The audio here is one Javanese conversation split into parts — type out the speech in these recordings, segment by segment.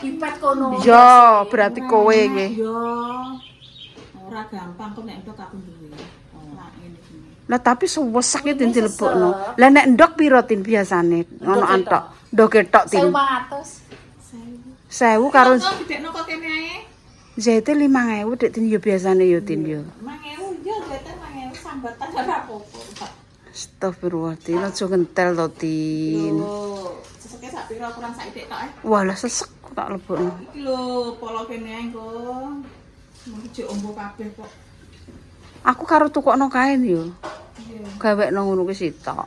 Dipet kono. Ya, berarti kowe iki. Yo. Ora gampang kok nek entuk aku duwe. Lah ngene iki. Lah tapi sewesek iki Tin dilebokno. Lah nek ndok piro Tin biasane? Ono antok. Ndok ketok Tin. 1.500. 1000 karo Kok gedekno kok kene ae. Zaite 5.000 Dik Tin yo biasane yo Tin yo. 5.000 yo jete 5.000 sambatan ora apa-apa. Astagfirullah Tin, aja kentel to Tin. Lho, seseke sak pira kurang sak ithik tok Walah sesek tak lebokno. Iki lho, polo kene ae kok. Mungkin jek ombo kabeh kok. Aku karo tukokno kain yo. Iya. Gawekno ngono ki sitok.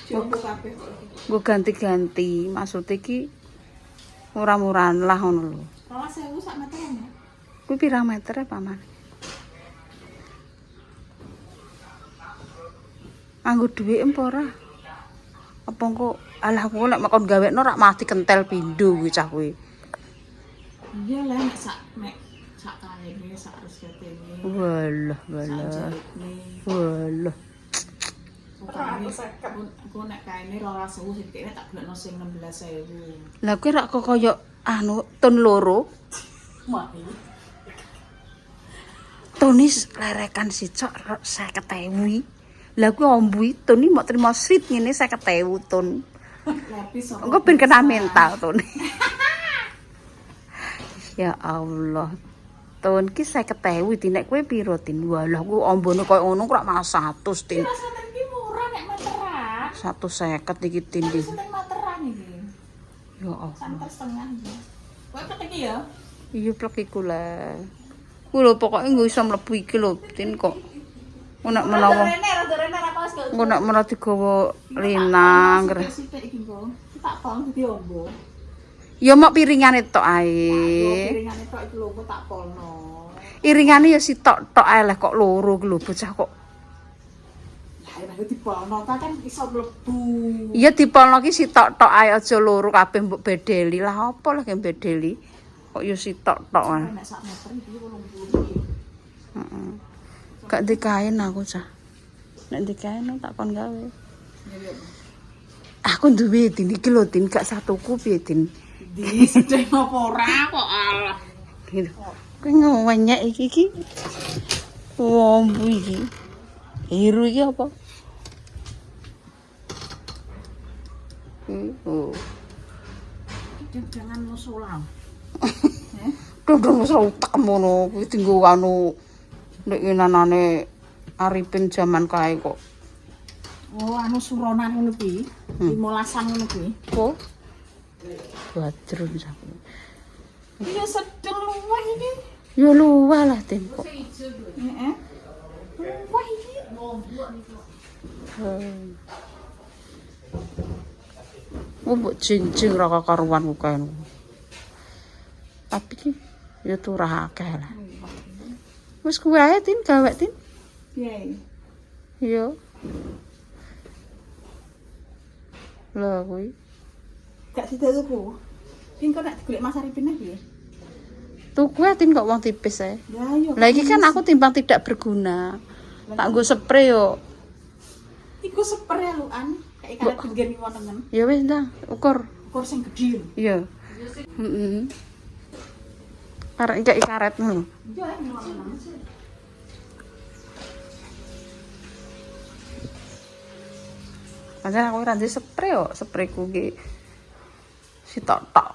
Jek ombo kabeh kok. Nggo ganti-ganti, maksud iki murah-murahan lah ngono lho. 2.000 sak meteran ya. Kuwi pirang meter ya, Paman? Anggo dhuwit apa ora? Apa engko alah aku nek makon gawekno rak mati kentel pindho kuwi cah kuwi. Iya lah nek sak kaine sak resetene. Walah, walah. Aku nek kaine 2.000 sing kene tak golekno sing 16.000. Lah kuwi rak kok kaya anu ton loro. Mati. Tonis lerekan sicok 50.000. Lah kuwi ombui ton iki mok trimo srit ngene 50.000 ton. Lapis kok. Engko ben kena mental ton. Ya Allah. Ton ki 50.000 Tin nek kowe piro Tin? Walah ku ombone koyo ngono kok mak 100 Tin. Rasane iki murah nek meteran. 150 iki Tin. Rasane meteran iki. Ya Allah. Santer setengah iki. Kowe keteki ya? Iya plek iku lah. Ku lho pokoke nggo iso mlebu iki lho Tin kok. Nek menawa Rada rene ra pas engko nek menawa digawa linang. Sithik iki kok. Tak pol dadi ombo. Ya mok piringane tok ae. Piringane tok iki lho tak polno. Iringane ya sitok-tok ae lah kok loro ku lho bocah kok. Lah nek dipolno kan iso mlebu. Iya dipolno ki sitok-tok ae aja loro kabeh mbok bedeli. Lah apa lah ge bedeli? Kok ya sitok-tok ae. Nek sak meter iki 80. Heeh. Gak ndek kain aku cah. Nek ndek kain tak kon gawe. Aku duwe Tin iki lho Tin gak satuku piye Tin. Di sedih apa ora kok alah. Gitu. Kowe ngonyek iki. Wombu iki. Hiru iki apa? Oh. Jangan musulah. Dodong utek mono kuwi dienggo anu nek inanane Arifin jaman kae kok. Oh, anu suronan ngono kuwi. 15-an ngono kuwi. Oh. Bajrun saku. Iya sedeng luwih iki. Ya luwih lah Tin kok. Heeh. Luwih iki. Oh, mbok jing-jing ra karuan ku kae. Tapi ki ya turah akeh lah. Wis kuwi ae Tin gawe Tin. Piye? Iya. Lah kuwi. Gak sida tuku. Ping kok nek digolek Mas Arifin piye? Tuku Tin kok wong tipis ae. Ya yo. Lah iki kan aku timbang tidak berguna. Tak nggo spray yo. Iku spray luan, kayak karet pinggir iki wonten. Ya wis ndang, ukur. Ukur sing gedhe. Iya. Heeh. Arek iki karet ngono. Iya, ngono. Pancen aku ora ndek spray kok, sprayku ki sitok-tok.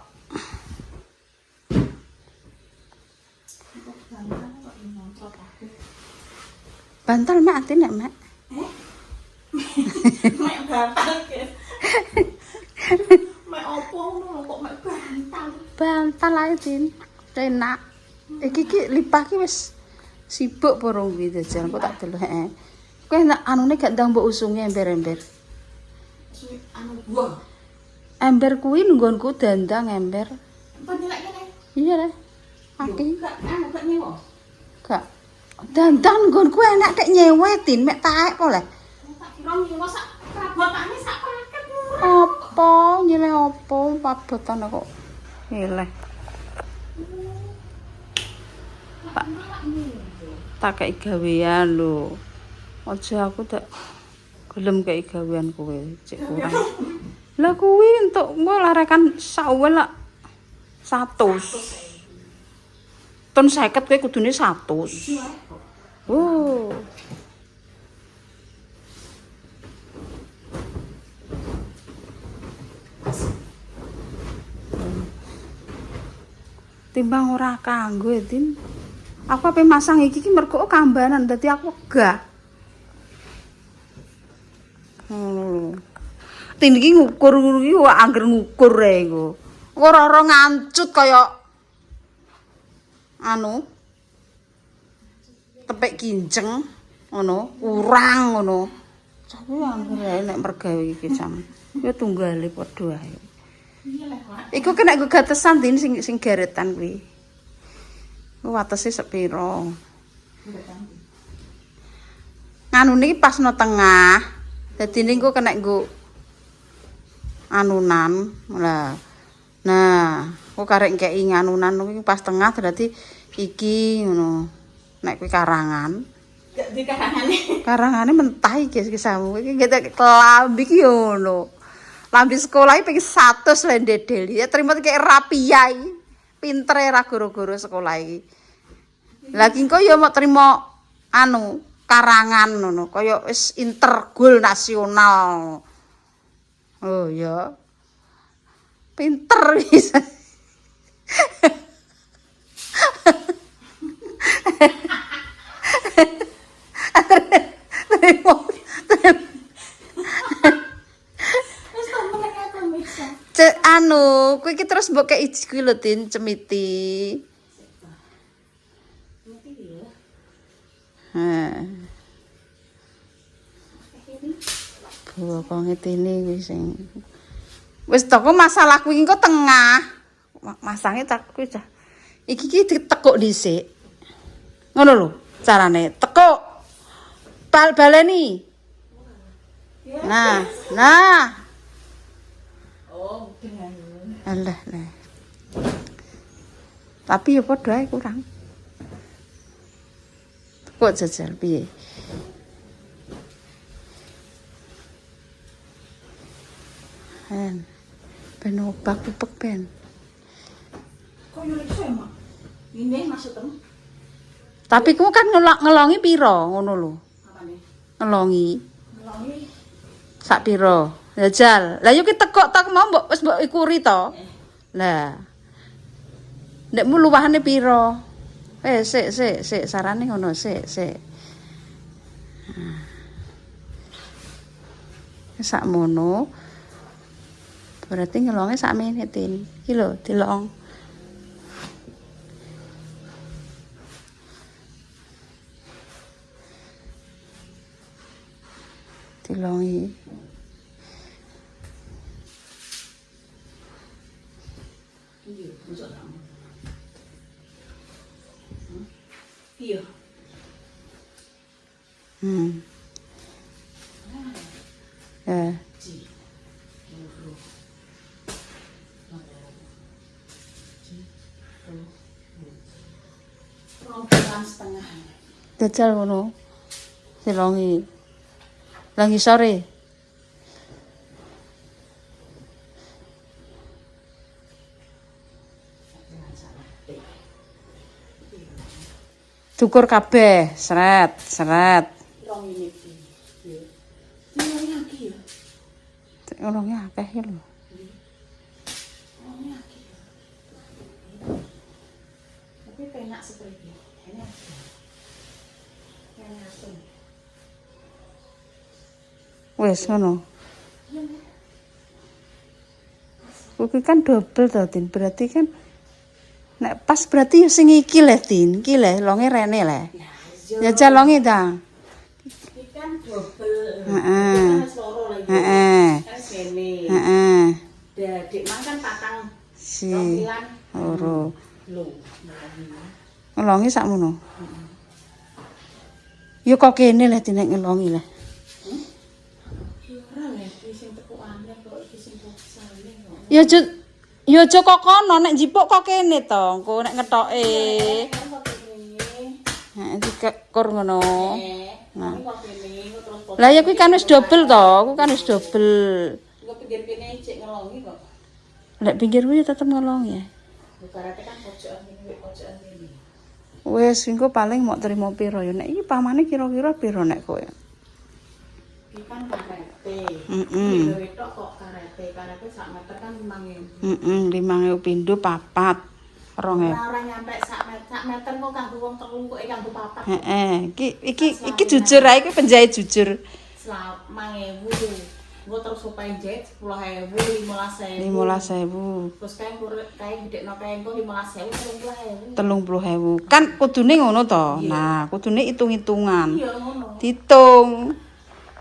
Bantal mak ati nek mak. Mek bantal ke. Mek opo ngono kok mek bantal. Bantal ae Tin. Enak. Iki ki lipah ki wis sibuk porong kuwi jajal kok tak delok heeh. Kowe nek anune gak ndang mbok usunge ember-ember. Anu buah. Ember kuwi nggonku dandang ember. Apa nyelek kene? Iya lah. Aki Gak anu gak nyewa. gak dandang nggonku enak kek nyewetin mek taek kok leh. Tak kira nyewa sak prabotane sak paket murah. Apa nyeleh apa pabotan kok. Nyeleh. Tak kei gawean lho. Aja aku tak gelem kei gawean kowe cek kurang. Lah kuwi entuk engko larekan sawel lak 100. Ton 50 kowe kudune 100. Oh. Timbang ora kanggo, Din. Aku ape masang iki mergo kambanan dadi aku wegah. Tin iki ngukur iki kok angger ngukur ae iku. Ora ngancut kaya anu tepek kinjeng ngono, urang ngono. Tapi angger ae nek mergawe iki jam. Ya tunggale padha ae. Iku kena nggo gatesan Din sing garetan kuwi. Ku watese sepiro? Nganune iki pas no tengah. Dadi niku kena nggo anunan. Nah, kok karek ngkei nganunan kuwi pas tengah berarti iki ngono. Nek kuwi karangan. Di karangane. Karangane mentah iki kisamu. Iki kelambi iki ngono. Lambi sekolah iki pengen 100 le ndedel. Ya terima kayak rapiai. Pintere ra goro-goro sekolah iki. Lagi engko ya mau terima anu karangan ngono, kaya wis intergol nasional. Oh ya. Pinter bisa. Anu, kowe iki terus mbok kei kuwi lho Din, cemiti. Kok ngetene kuwi sing. Wis to kok masalah kuwi engko tengah. Masange tak kuwi cah. Iki ditekuk dhisik. Ngono lho carane. Tekuk. Baleni. Nah. Oh, dengan. Alah. Tapi ya padha ae kurang. Kok jajal piye? Ben obak pupek ben. Kok yo iso emang? Ini maksudmu? Tapi ku kan ngelongi piro ngono lho. Apane? Ngelongi Ngelongi sak piro? Jajal. Lah yo ki tekok tak mau mbok wis mbok ikuri to. Lah. Ndekmu luwahane piro? Sik sarane ngono sik. Sak mono. Berarti ngelonge sak menitin. Iki lho dilong. Dilongi. iya. Setengah. Jajal ngono. Dilongi. Langi sore. Cukur kabeh, seret. Rong ini iki. Dilongi iki ya. Ngolonge akeh ya lho. Dilongi iki. Tapi penak seperti ini. Enak. Wes ngono. Kuwi kan double to, Din. Berarti kan nek pas berarti sing iki le, Din. Iki le longe rene le. Ya jalonge ta. Iki kan double. Heeh. Kan loro lagi. Heeh. Kan sene. Heeh. Dik mang kan patang. Si. Loro. Lho. Ngelongi sakmono. Yo kok kene le Din nek ngelongi le. Ya aja kok kono nek njipuk kok kene to, engko nek ngetoke. Heeh, dikekur ngono. Nah. Lah ya kuwi kan wis double to, kuwi kan wis double. Engko pinggir kene cek ngelongi kok. Lek pinggir kuwi tetep ngelongi ya. Karate kan pojokan ini. Wes engko paling mau terima piro ya nek iki pamane kira-kira piro nek kowe? Iki kan karate. Heeh. Lho wedok kok karate. Karate sak meter kan 5.000. 5.000 pindho 4. 2.000. Ora nyampe sak meter kok kanggo wong telu kok kanggo papat. Heeh. Iki jujur ae iki penjahit jujur. 5.000. Engko terus supaya jahit 10.000, 15.000. 15.000. Terus kae gedekno kae engko 15.000, 30.000. 30.000. Kan kudune ngono to. Nah, kudune hitung-hitungan. Iya ngono. Ditung.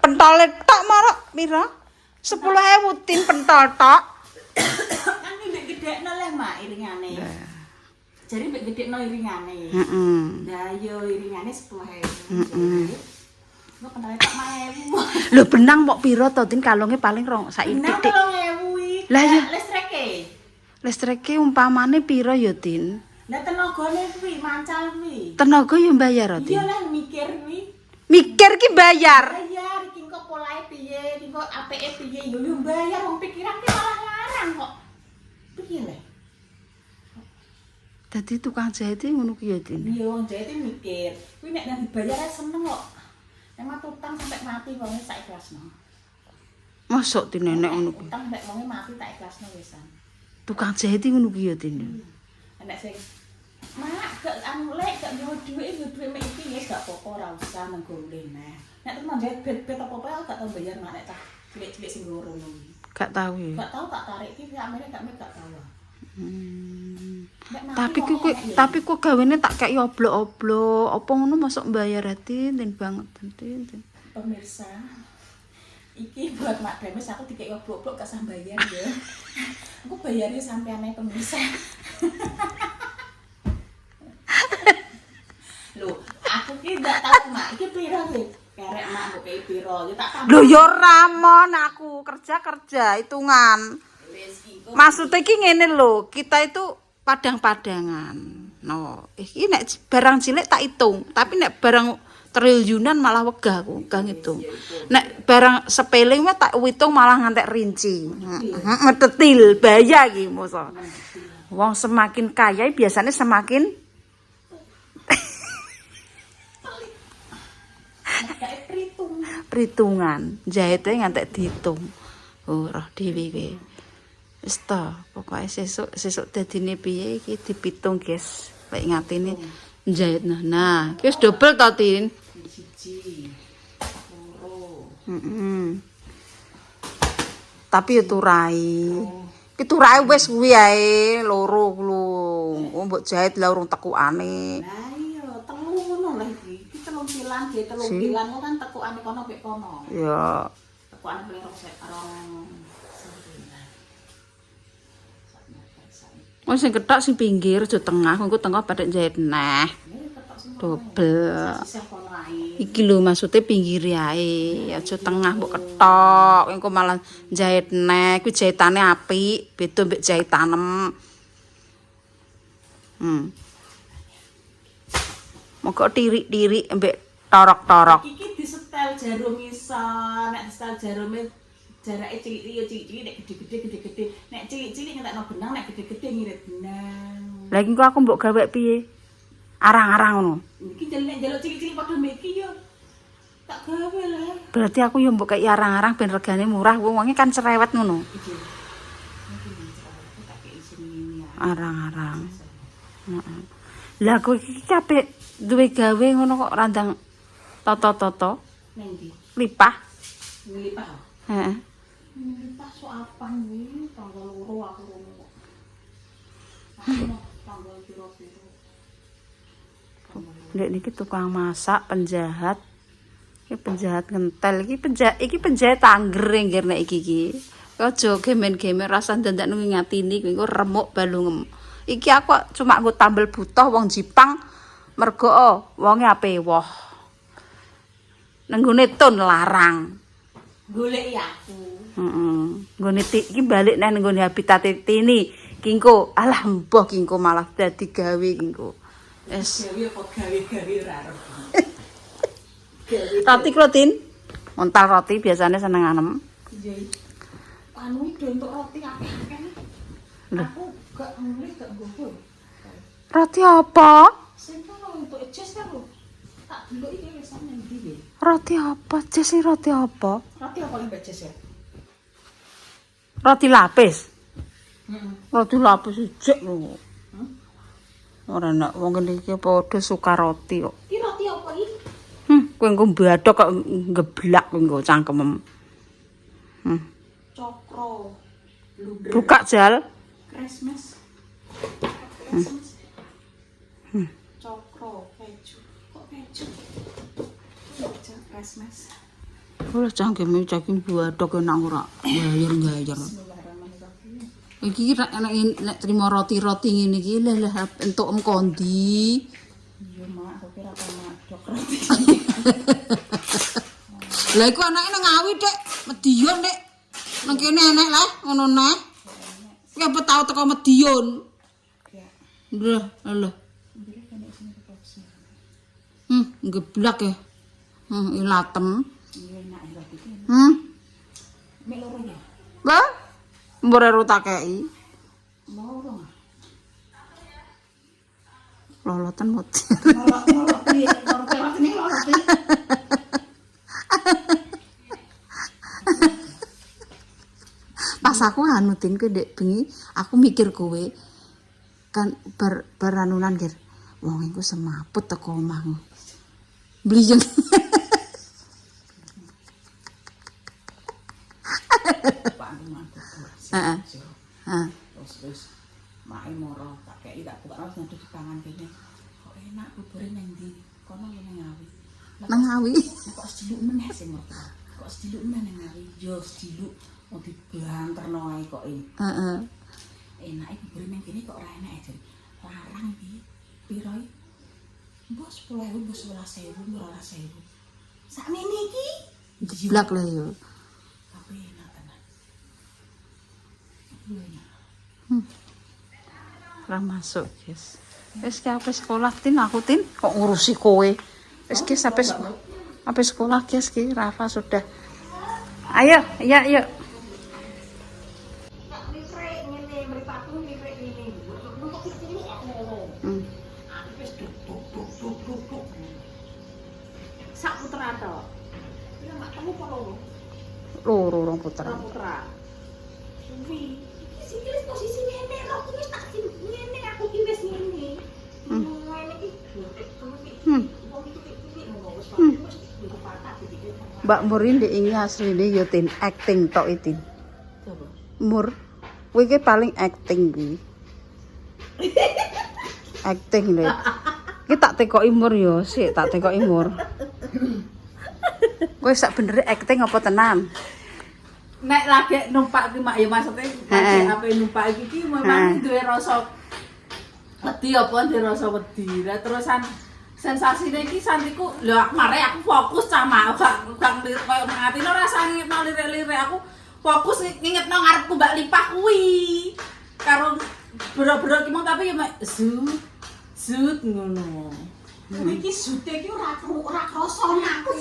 Pentole tok marok pira? 10.000 tin pentol tok. Kan mbek gedekno leh mak iringane. Jadi mbek gedekno iringane. Heeh. Lah yo iringane 10.000. Kok pentole tok 5.000. Lho benang mok pira to tin kalunge paling saiki Nah, titik. 3.000. Lah iya. Listrike. Listrike umpamane pira ya tin? Lah tenagane kuwi mancal kuwi. Tenaga ya bayar Iya tin. lah mikir kuwi. Mikir ki bayar. Bayar iki kok polahe piye, iki kok apike piye yo bayar wong pikiran ki malah ngarang kok. Piye le? Dadi tukang jahit ngono ki ya tin. Iya wong jahit mikir. Kuwi nek nang dibayar seneng kok. Emang utang sampai mati wonge sak ikhlasno. Mosok tin nenek ngono ki. Utang nek wonge mati tak ikhlasno wisan. Tukang jahit ngono ki ya tin. Nek sing mak gak anu lek gak nyawa dhuwit mek iki wis gak apa-apa ora usah menggoleh nah. Nek temen jahit bet apa-apa gak tau bayar mak nek tak cilik-cilik sing loro ngono. Gak tahu ya. Gak tau tak tarik iki samene gak tau. Tapi kok gawene tak kei oblok-oblok. Apa ngono masuk bayar tin banget tin. Pemirsa, iki buat Mak Demes aku dikei oblok-oblok gak sah bayar ya. Aku bayarnya sampeane pemirsa. Loh, aku ki ndak tahu Mak, iki piro ki? Kerek Mak mbok kei piro? Ya tak tambah. Lho ya ramon aku kerja hitungan. Wis iki. Maksudnya ki ngene lho, kita itu padang-padangan. No, iki nek barang cilik tak hitung, tapi nek barang triliunan malah wegah aku, gak ngitung. Nek barang sepele mah tak hitung malah ngantek rinci. Metetil bahaya iki mosok. Wong semakin kaya biasanya semakin Kayak perhitungan. Jahite ngantek dihitung. Oh, roh dhewe kowe. Wis to, pokoke sesuk dadine piye iki dipitung, guys. Lek ngatine njahit nah. Iki wis double to, Tin. siji. Loro. Tapi ya turai. Ki turai wis kuwi ae loro lho. Oh mbok jahit lah urung tekukane. Lah iya, telu ngono lah iki. Iki telung pilan, ge telung pilan kok kan tekukane kono mek kono. Ya. Tekukane paling rong. Oh sing ketok sing pinggir aja tengah, engko tengah padha jahit neh. Double. Sisih kono ae. Iki lho maksudnya pinggir ae, aja tengah mbok ketok, engko malah jahit neh. Kuwi jahitane apik, beda mbek jahit tanem. Moko tirik-tirik mbek torok-torok. Iki disetel jarum iso, nek disetel jarume jarake cilik-cilik nek gede-gede. Nek cilik-cilik ngentekno benang, nek gede-gede ngirit benang. Lah iki aku mbok gawe piye? Arang-arang ngono. Iki jaluk cilik-cilik padha meki yo. Tak gawe lah. Berarti aku yo mbok kei arang-arang ben regane murah, wong-wonge kan cerewet ngono. Iki. Tak kei sini ya. Arang-arang. Heeh. Lah kowe iki kabeh duwe gawe ngono kok randang toto-toto, Nang ndi? lipah. Nglipah. Heeh. Nglipah sok apaan kuwi? Tanggal loro aku rono kok. Aku tanggal piro-piro. Ndek niki tukang masak, penjahat. Iki penjahat ngentel, iki penjahit angger nggir nek iki. Aja gemen-gemen rasa ndandak nang ngatini kuwi engko remuk balungem. Iki aku cuma nggo tambel butuh wong Jipang mergo wonge ape woh. Nenggone tun larang. Golek ya aku. Heeh. Nggone iki balik nang nggone habitat Tini. Kingko, alah mbah kingko malah dadi gawe kingko. Wis. Gawe apa gawe ora arep. Roti klotin. Montal roti biasanya seneng anem. Iya. Anu iki do entuk roti akeh-akeh. Aku gak mulai gak gowo. Roti apa? Sing kono untuk Jess kan lho. Tak delok iki wis nang ndi. Roti apa? Jess iki roti apa? Roti apa Mbak Jess ya? Roti lapis. Heeh. Roti lapis ijek lho. Hmm? Ora enak wong kene iki padha suka roti kok. Iki roti apa iki? Kowe engko mbadhok kok ngeblak kowe engko cangkemem. Cokro. Blunder. Buka jal. Christmas. Cokro, keju. Kok keju? Keju Christmas. Ora cangkeme cangkem mbadhok enak ora. Bayar. Bismillahirrahmanirrahim. Iki nek trimo roti-roti ngene iki lha entuk kondi. Iya, Mak, aku kira kamu dok roti. Lah iku anake nang Ngawi, Dik. Medion, Dik. Nang kene enek lah, ngono neh. Ki apa tau teko Medion? Ya, Lho. jadi kan sini boxnya. Geblak ya. Ilatem. Iya, enak ya roti iki. Mek loro ya. Lah, mbok ero tak kei. Loro. Loloten mut. Loro piye? Loro roti ini loro piye? Pas aku anutin kowe Dek bengi, aku mikir kowe kan beranunan kir. Wong iku semaput teko omahmu. Bliyeng. Pak aku. Heeh. Heeh. Terus mae moro tak kei tak buka terus ngaduk dipangan kene. Kok enak bubure nang ndi? Kono nang Ngawi. Nang Ngawi. Kok sediluk meneh sing mertua. Kok sediluk meneh nang Ngawi. Yo sediluk mau dibanterno ae kok ini. Heeh. Enake bubure nang kene kok ora enak aja. Larang iki. Piro iki? Mbok 10.000, mbok 11.000, mbok 12.000. Sakmene iki. Geblak lah yo. Tapi enak tenan. Enak. Ora masuk, guys. Wis ki ape sekolah tin aku tin kok ngurusi kowe. Wis ki ape sekolah guys ki Rafa sudah. Ayo, iya, yuk. Sak putra to. Ya mak kamu apa lho? Loro rong putra. Putra. Suwi. Iki sing wis posisi ngene lho, aku wis tak ngene aku iki wis ngene. Ngene iki. Wong iki ngono wis patah iki. Mbak Murin ndek ini asline yo tin acting tok itin. Coba. Mur, kowe iki paling acting kuwi. Acting lho. Iki tak tekoki Mur yo, sik tak tekoki Mur. Kowe sak benere acting apa tenan? Nek lagi numpak ki mak ya maksudnya lagi apa numpak iki ki memang duwe rasa wedi apa duwe rasa wedi. Lah terusan sensasine iki santiku lho mare aku fokus sama gak koyo ngatine rasa ngetno lirik-lirik aku fokus ngingetno ngarepku Mbak Lipah kuwi. Karo bro-bro ki mau tapi ya mek zut ngono. Iki sute iki ora krasa aku.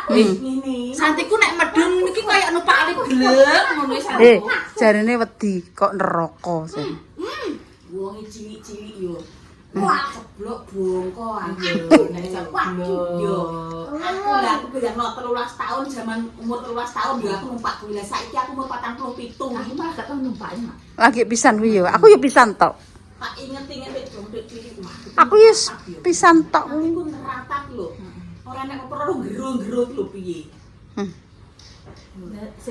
Ngene. Santiku nek medun iki koyo numpak ali glek ngono santiku. Jarene wedi kok neraka sen. Wong cilik-cilik yo. Wah, ceblok bongko ayo. Nek ceblok yo. Aku bayangno 13 tahun zaman umur 13 tahun yo aku numpak kuwi. Lah saiki aku umur 47. Aku malah gak tau numpak mak. Lagi pisan kuwi yo. Aku yo pisan tok. Tak inget-inget nek jomblo cilik. Aku yo pisan tok. Aku neratak lho. Ora nek perlu gero-gero lho piye.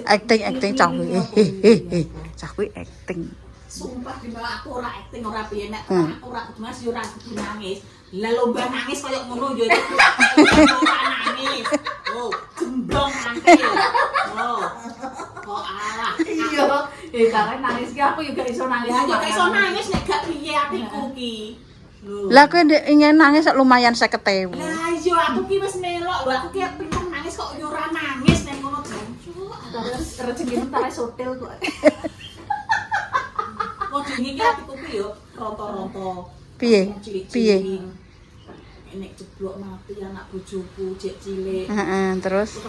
Acting cah kuwi. Cah kuwi acting. Sumpah dina aku ora acting ora piye nek aku ora kudu nangis yo ora kudu nangis. Lah lomba nangis koyo ngono yo ora nangis. Oh, gemblong nangis. Oh. Kok alah. Iya, kan nangis ki aku juga iso nangis. Ya gak iso nangis nek gak piye atiku ki. Lho. Lah kowe ndek ingin nangis sak lumayan 50.000. Lah iya aku ki wis melok lho aku ki pengen nangis kok yo ora nangis nek ngono jancuk. Terus rezeki mentare sotel kok. Kok dene ki atiku ki yo ronto-ronto. Piye? Piye? Nek jeblok mati anak bojoku cek cilik. Heeh, terus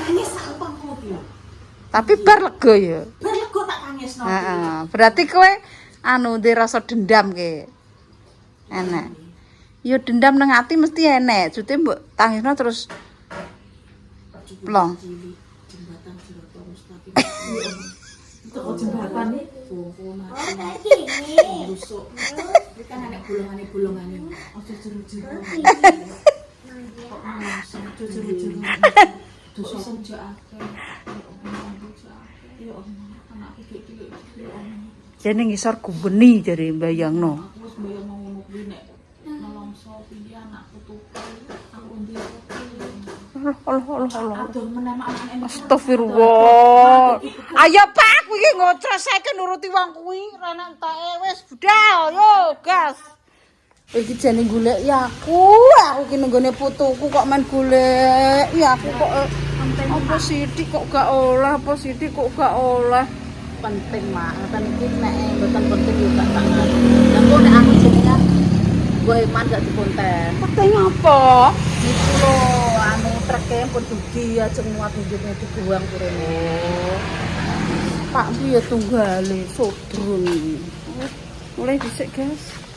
Nangis sak upangku ki. tapi bar lega ya. Bar nangis no. Heeh. Berarti kowe anu ndek rasa dendam ke. Enak. Yo dendam nang ati mesti enek. Jute mbok tangisno terus plong. Jembatan Ciroto Mustaqim. Itu kok jembatan nih? Rusuk. Ini kan ada bolongan-bolongan. Ojo jero-jero. Kok langsung jero-jero. Dosa saja akeh. Ya Allah, anakku cilik. Ya Allah. Jane ngisor kubeni jare mbayangno. Aku wis mbayang ngono kuwi nek nelongso piye anakku tukul. Aku ndi Allah. aduh menawa anak-anak Astagfirullah. Ayo Pak, kowe iki ngocrosake nuruti wong kuwi, renek entek wis budal yo, gas. Iki jane golek ya aku ki nenggone putuku kok men golek. Ya aku kok apa sithik kok gak oleh, apa sithik kok gak oleh. Penting mak, ngoten iki nek mboten penting yo gak tak nganu. Lah kok nek aku jenengan gue iman gak dikonten. Penting apa? Iku lho anu treke pun dugi aja muat njupne dibuang kurene. Pak piye tunggale sodron iki. Mulai dhisik, Guys.